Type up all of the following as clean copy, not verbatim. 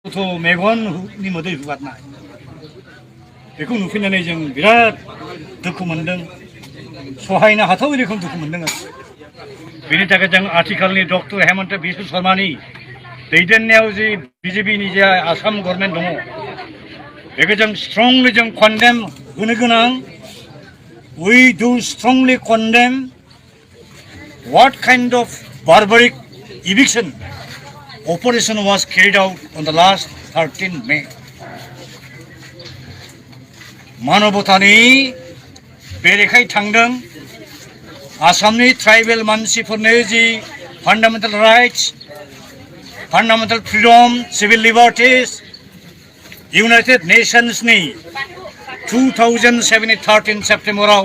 थ' मेगननि मोदै हुगारनाय बेखौ नुफैनानै जों बिराद दुखु मोनदों सहायनो हाथावै रोखोम दुखु मोनदों आरो बेनि थाखाय जों आथिखालनि डक्टर हेमन्त बिश्व शर्मानि दैदेननायाव जे बिजेपिनि जे आसाम गभर्नमेन्ट दङ बेखौ जों स्ट्रंलि जों कन्डेम होनो गोनां we do strongly condemn what kind of barbaric eviction operation was carried out on the last 13 May. मानबतानि बेरेखाय थांदों आसामनि ट्राइबेल मानसिफोरनो जि फान्डामेन्टेल राइट्स फान्डामेन्टेल फ्रिडम सिभिल लिबार्टिस इउनाइटेड नेशन्सनि 2007 13 सेप्टेम्बराव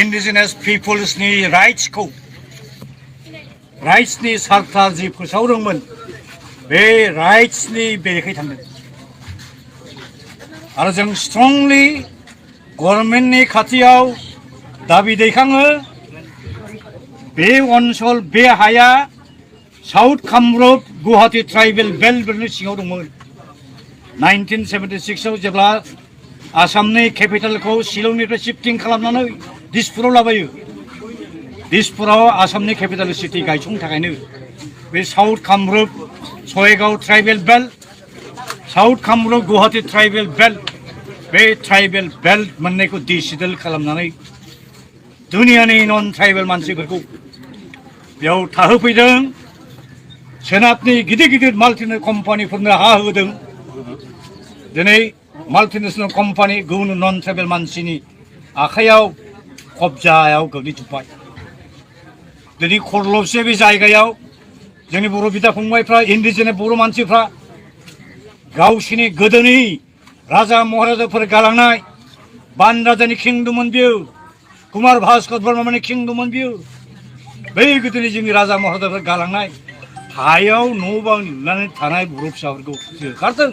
इन्डिजिनास पिपल्सनि राइट्सनि सार्टार जि फोसावदोंमोन बे राइट्सनि बेरेखाय थांदों आरो जों स्ट्रंलि गभर्नमेन्टनि खाथियाव दाबि दैखाङो बे ओनसोल बे हाया साउथ कामरुप गुवाहाटी ट्राइबेल बेल्टनि सिङाव दंमोन 1976 आव जेब्ला आसामनि केपिटेलखौ शिलंनिफ्राय शिफ्टिं खालामनानै दिसपुराव लाबोयो दिसपुराव आसामनि केपिटेल सिटि गायसंनो थाखायनो बे साउथ कामरुप सयगाव tribal belt south Kamrup Guwahati tribal belt बे ट्राइबेल बेल्ट मोननायखौ डिसिडल खालामनानै दुनियानि नन ट्राइबेल मानसिफोरखौ बेयाव थाहोफैदों सोनाबनि गिदिर गिदिर माल्टिनेशनेल कम्पानिफोरनो हा होदों दिनै माल्टिनेशनेल कम्पानि गुबुन नन ट्राइबेल मानसिनि आखायाव कब्जायाव गोग्लैजोब्बाय दिनै खरलबसे बे जायगायाव जोंनि बर' बिदा फंबायफ्रा इन्डिजिनास बर' मानसिफ्रा गावसिनि गोदोनि राजा महाराजाफोर गालांनाय बान राजानि किंदममोन बियो कुमार भास्कर बर्मानि किंदममोन बियो बै गोदोनि जोंनि राजा महाराजाफोर गालांनाय हायाव न' बां लुनानै थानाय बर' फिसाफोरखौ होखारदों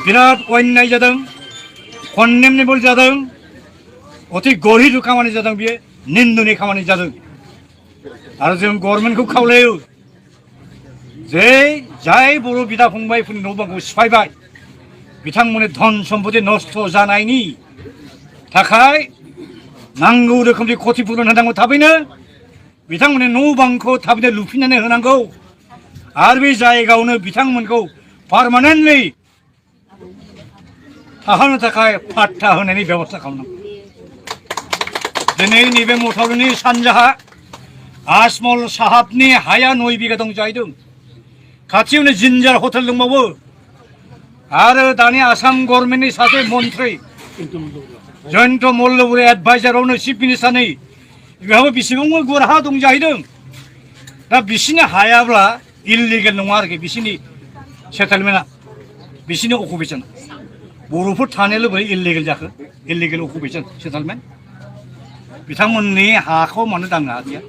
बिराद अन्याय जादों कन्डेमनेबल जादों अति गरिब खामानि जादों बियो निन्दुनि खामानि जादों आरो जों गभर्नमेन्टखौ खावलायो जे जाय बर' बिदा फंबायफोरनि न' बांखौ सिफायबाय बिथांमोननि धन सम्पति नस्थ' जानायनि थाखाय नांगौ रोखोमनि क्षतिपुरन होनांगौ थाबैनो बिथांमोननि न' बांखौ थाबैनो लुफिननानै होनांगौ आरो बे जायगायावनो बिथांमोनखौ पार्मानेन्टलि थाहोनो थाखाय पाट्टा होनायनि बेबस्था खालामनांगौ दिनै नैबे मथावरिनि सानजाहा आजमल साहाबनि हाया 9 बिघा दं जाहैदों खाथियावनो जिन्जार हटेल दंबावो आरो दानि आसाम गभर्नमेन्टनि सासे मन्त्रि जयन्त मल्लबरी एडभाइजारावनो चिफ मिनिस्टारनि बेहाबो बेसेबांबा गुवार हा दं जाहैदों दा बिसिनि हायाब्ला इलिगेल नङा आरोखि बिसिनि सेटेलमेन्टआ बिसिनि अकुपेशन बर'फोर थानायल' बोरै इलिगेल जाखो इलिगेल अकुपेशन सेटेलमेन्ट बिथांमोननि हाखौ मानो दांनो हादिया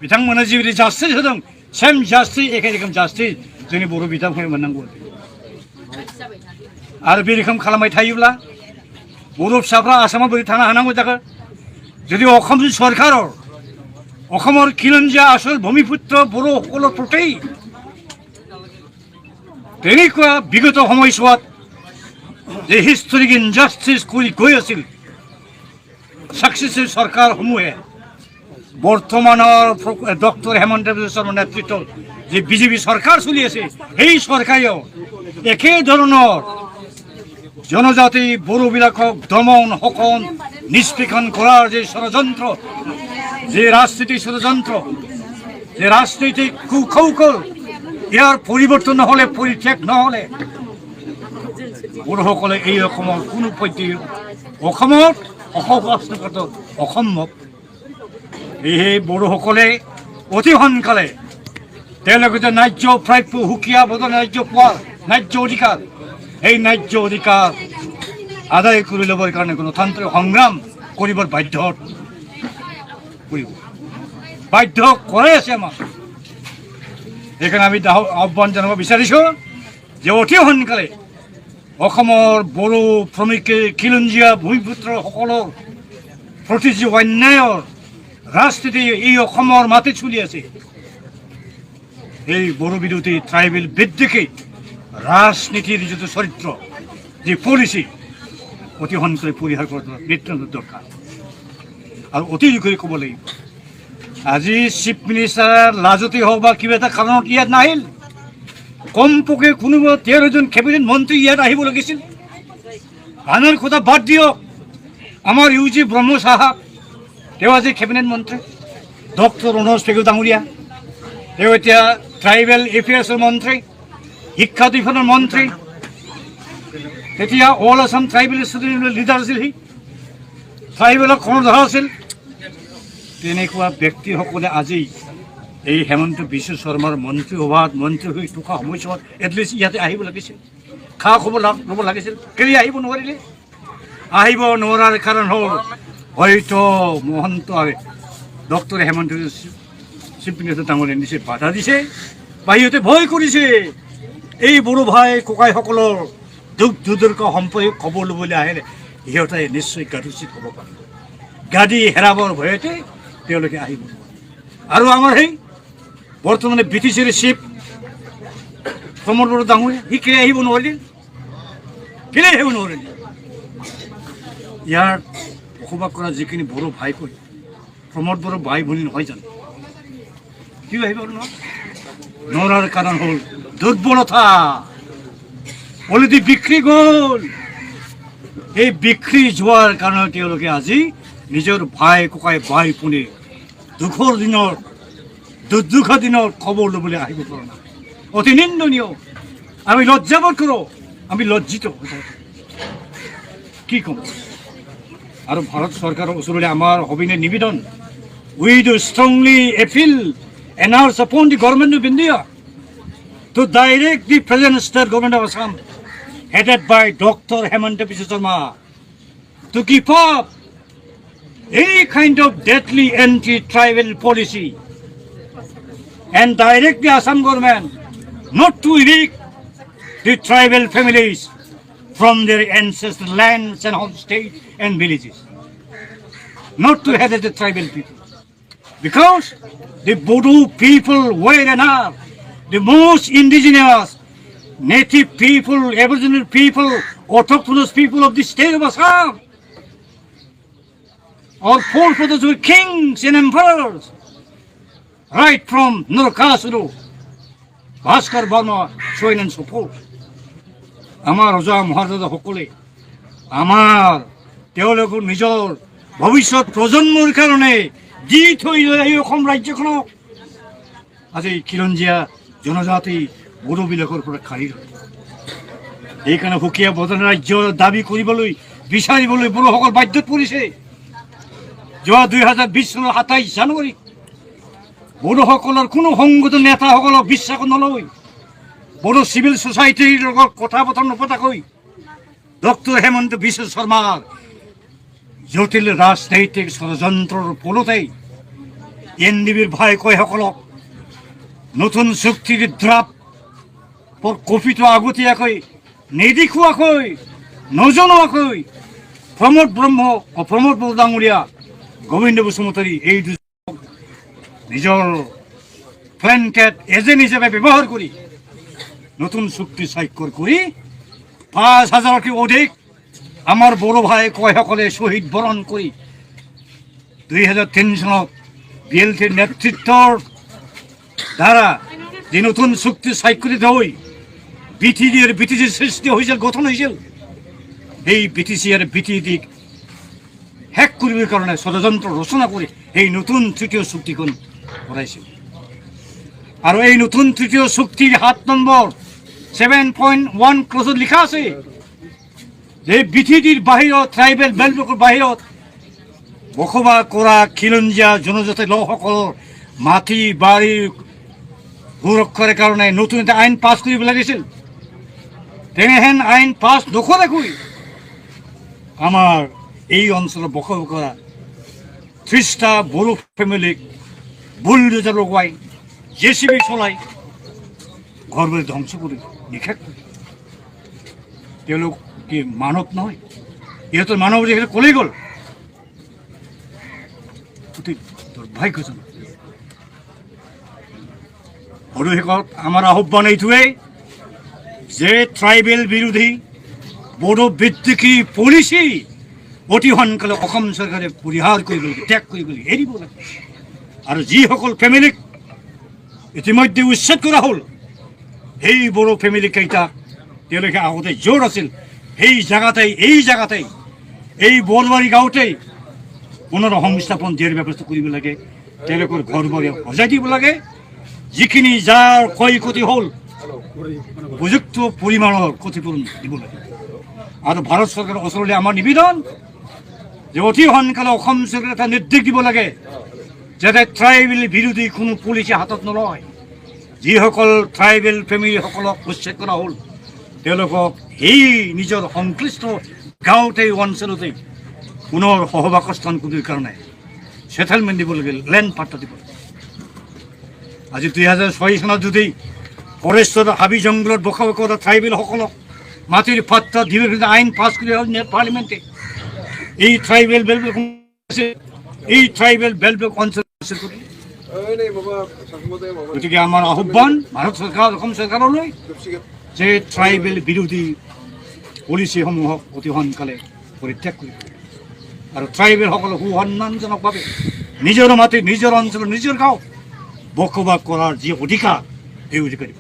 बिथांमोना जिबायदि जास्टिस होदों सेम जास्टिस एखे रोखोम जास्टिस जोंनि बर' बिदाफोरनो मोननांगौ आरो बे रोखोम खालामबाय थायोब्ला बर' फिसाफ्रा आसामाव बोरै थानो हानांगौ जाखो যদি অসম সৰকাৰৰ অসমৰ খিলঞ্জীয়া আসল ভূমিপুত্ৰ বড়োসকলৰ প্ৰতি তেনেকুৱা বিগত সময়ছোৱাত যে হিষ্টৰিক ইনজাষ্টিছ কৰি গৈ আছিল সাকসেসিভ চৰকাৰসমূহে বৰ্তমানৰ ডক্টৰ হেমন্ত বিশ্ব শৰ্মাৰ নেতৃত্বত যে বিজেপি চৰকাৰ চলি আছে সেই চৰকাৰেও একে ধৰণৰ জনজাতি বড়োবিলাকক দমন শোষণ নিষ্পেষণ কৰাৰ যে ষড়যন্ত্ৰ যে ৰাজনীতিক ষড়যন্ত্ৰ যে ৰাজনৈতিক কুকৌশল ইয়াৰ পৰিৱৰ্তন নহ'লে পৰিত্যাগ নহ'লে বড়োসকলে এই অসমৰ কোনো পৰ্যায়ত অসমত বসবাস কৰাটো অসম্ভৱ এই বড়োসকলে অতি সোনকালে তেওঁলোকে যে ন্যায্য প্ৰাপ্য সুকীয়া বদল ন্যায্য পোৱাৰ ন্যায্য অধিকাৰ এই ন্যায্য অধিকাৰ আদায় কৰি ল'বৰ কাৰণে গণতান্ত্ৰিক সংগ্ৰাম কৰিবৰ বাধ্য কৰাই আছে আমাক সেইকাৰণে আমি আহ্বান জনাব বিচাৰিছোঁ যে অতি সোনকালে অসমৰ বড়ো শ্ৰমিক খিলঞ্জীয়া ভূমিপুত্ৰসকলৰ প্ৰতি যি অন্যায়ৰ ৰাজনীতি এই অসমৰ মাটিত চলি আছে এই বড় বিৰোধী ট্ৰাইবেল বিদ্বেষী ৰাজনীতিৰ যত চৰিত্ৰ যে পলিসি অতি সোনকালে পৰিহাৰ কৰাটো নিতান্ত দৰকাৰ আৰু অতি জোখে ক'ব লাগিব আজি চিফ মিনিষ্টাৰ লাজতে হওক বা কিবা এটা কাৰণত ইয়াত নাহিল কমপক্ষে কোনোবা 13জন কেবিনেট মন্ত্ৰী ইয়াত আহিব লাগিছিল আনৰ কথা বাদ দিয়ক আমাৰ ইউজি ব্ৰহ্ম চাহাব তেওঁ আজি কেবিনেট মন্ত্ৰী ডক্টৰ অনুজ পেগু ডাঙৰীয়া তেওঁ এতিয়া ট্ৰাইবেল এফেয়াৰ্ছৰ মন্ত্ৰী শিক্ষা বিভাগৰ মন্ত্ৰী তেতিয়া all Assam tribal student leader আছিল সি ট্ৰাইবেলৰ কৰ্ণধাৰ আছিল তেনেকুৱা ব্যক্তিসকলে আজি এই হেমন্ত বিশ্ব শৰ্মাৰ মন্ত্ৰী সভাত মন্ত্ৰী হৈ থকা সময়ছোৱাত এটলিষ্ট ইয়াতে আহিব লাগিছিল খা খবৰ ল'ব লাগিছিল কেলৈ আহিব নোৱাৰিলে আহিব নোৱাৰাৰ কাৰণ হ'ল হয়তো Mahanta doctor Hemanta chief minister ডাঙৰীয়া নিচে বাধা দিছে বা সিহঁতে ভয় কৰিছে এই বড়ো ভাই ককাইসকলৰ দুখ দুৰ্দশা সম্পৰ্কে খবৰ ল'বলৈ আহিলে সিহঁতে নিশ্চয় গাদুচিত হ'ব পাৰে গাদী হেৰাবৰ ভয়তে তেওঁলোকে আহিব আৰু আমাৰ সেই বৰ্তমানে BTCৰ চিফ প্ৰমোদ বড়ো ডাঙৰীয়া সি কেলৈ আহিব নোৱাৰিলে ইয়াৰ বসবাস কৰা যিখিনি বড়ো ভাই কৈ প্ৰমোদ বড়ো ভাই ভনী নহয় জানো কিয় আহিব নোৱাৰাৰ কাৰণ হ'ল দুৰ্বলতা অলৰেডি বিক্ৰী গ'ল এই বিক্ৰী যোৱাৰ কাৰণে তেওঁলোকে আজি নিজৰ ভাই ককাই ভাই ভনী দুখৰ দিনৰ দুৰ্দশা দিনৰ খবৰ ল'বলৈ আহিব পৰা নাই অতি নিন্দনীয় আমি লজ্জাবোধ কৰোঁ আমি লজ্জিত কি ক'ম আৰু ভাৰত চৰকাৰৰ ওচৰলৈ আমাৰ সবিনয় নিবেদন we do strongly appeal announce upon the government of India to direct the present state government of Assam headed by Dr. Hemanta Biswa Sharma to keep up any kind of deadly anti-tribal policy and direct the Assam government not to evict the tribal families from their ancestral lands and homestays and villages, not to head the tribal people, because the Bodo people were and are the most indigenous, native people, aboriginal people, autochthonous people of the state of Assam. Our forefathers were kings and emperors, right from Nurkasuru, Bhaskar Burma, so on and so forth. আমাৰ ৰজা মহাৰজাসকলে আমাৰ তেওঁলোকৰ নিজৰ ভৱিষ্যত প্ৰজন্মৰ কাৰণে দি থৈ এই অসম ৰাজ্যখনক আজি খিলঞ্জীয়া জনজাতি বড়োবিলাকৰ পৰা খাৰি ৰয় এইকাৰণে সুকীয়া বদন ৰাজ্য দাবী কৰিবলৈ বিচাৰিবলৈ বড়োসকল বাধ্যত পৰিছে যোৱা 2020 চনৰ 27 জানুৱাৰীত বড়োসকলৰ কোনো সংগঠন নেতাসকলক বিশ্বাস নলয় বড়ো চিভিল সোসাইটিৰ লগত কথা বতৰা নপতাকৈ ডক্টৰ হেমন্ত বিশ্ব শৰ্মাৰ জটিল ৰাজনৈতিক ষড়যন্ত্ৰৰ ফলতেই NDBৰ ভাই কয়সকলক নতুন চুক্তিৰ ড্ৰাফ্ট কপিটো আগতীয়াকৈ নেদেখুৱাকৈ নজনোৱাকৈ প্ৰমোদ বড়ো ডাঙৰীয়া গোবিন্দ বসুমতাৰী এই দুজনক নিজৰ প্লেনটেড এজেণ্ট হিচাপে ব্যৱহাৰ কৰি নতুন চুক্তি স্বাক্ষৰ কৰি 5,000তকৈ অধিক আমাৰ বড়ো ভাই কয়সকলে শ্বহীদ বৰণ কৰি 2003 চনত BLTৰ নেতৃত্বৰ দ্বাৰা যি নতুন চুক্তি স্বাক্ষৰিত হৈ BTCৰ সৃষ্টি হৈছিল গঠন হৈছিল এই BTC আৰু BTDক শেষ কৰিবৰ কাৰণে ষড়যন্ত্ৰ ৰচনা কৰি এই নতুন তৃতীয় চুক্তিখন কৰাইছিল আৰু এই নতুন তৃতীয় চুক্তিৰ 7 নম্বৰ 7.1 ক্লজত লিখা আছে যে BTDৰ বাহিৰত ট্ৰাইবেল বেল্টৰ বাহিৰত বসবাস কৰা খিলঞ্জীয়া জনজাতি লোকসকলৰ মাটি বাৰী সুৰক্ষাৰ কাৰণে নতুন এটা আইন পাছ কৰিব লাগিছিল তেনেহেন আইন পাছ নকৰাকৈ আমাৰ এই অঞ্চলত বসবাস কৰা 30টা বড়ো ফেমিলিক বুলডোজাৰ লগোৱাই JCB চলাই ঘৰবোৰ ধ্বংস কৰি নিষেধ কৰি তেওঁলোক কি মানৱ নহয় ইহঁতৰ মানৱ যেখানে কলেই গ'ল অতি দুৰ্ভাগ্যজনক আৰু শেষত আমাৰ আহ্বান এইটোৱে যে ট্ৰাইবেল বিৰোধী বড়ো বিদ্ৰোহী পলিচি অতি সোনকালে অসম চৰকাৰে পৰিহাৰ কৰিব লাগে, ত্যাগ কৰিব লাগে, এৰিব লাগে। আৰু যিসকল ফেমিলিক ইতিমধ্যে উচ্ছেদ কৰা হ'ল, সেই বড়ো ফেমিলি কেইটা তেওঁলোকে আগতে য'ত আছিল সেই জেগাতেই এই বৰবাৰী গাঁৱতেই পুনৰ সংস্থাপন দিয়াৰ ব্যৱস্থা কৰিব লাগে। তেওঁলোকৰ ঘৰ বাৰী সজাই দিব লাগে। যিখিনি যাৰ ক্ষয় ক্ষতি হ'ল উপযুক্ত পৰিমাণৰ ক্ষতিপূৰণ দিব লাগে। আৰু ভাৰত চৰকাৰৰ ওচৰলৈ আমাৰ নিবেদন যে অতি সোনকালে অসম চৰকাৰে এটা নিৰ্দেশ দিব লাগে যাতে ট্ৰাইবেল বিৰোধী কোনো পলিচি হাতত নলয়। যিসকল ট্ৰাইবেল ফেমিলিসকলক উচ্ছেদ কৰা হ'ল তেওঁলোকক সেই নিজৰ সংশ্লিষ্ট গাঁৱতেই অঞ্চলতেই পুনৰ সহবাসস্থান কৰাৰ কাৰণে ছেটেলমেণ্ট দিব লাগে, লেণ্ড পাট্টা দিব লাগে। আজি 2006 চনত যদি ফৰেষ্টৰ হাবি জংঘলত বসবাস কৰা ট্ৰাইবেলসকলক মাটিৰ পাট্টা দিবৰ কাৰণে আইন পাছ কৰি হ'ল পাৰ্লিমেণ্টে, এই ট্ৰাইবেল বেলব্লক অঞ্চল গতিকে আমাৰ আহ্বান ভাৰত চৰকাৰ অসম চৰকাৰলৈ যে ট্ৰাইবেল বিৰোধী পলিচিসমূহক অতি সোনকালে পৰিত্যাগ কৰিব আৰু ট্ৰাইবেলসকলক সুসন্মানজনকভাৱে নিজৰ মাটি, নিজৰ অঞ্চল, নিজৰ গাঁও বসবাস কৰাৰ যি অধিকাৰ সেই অধিকাৰ দিব।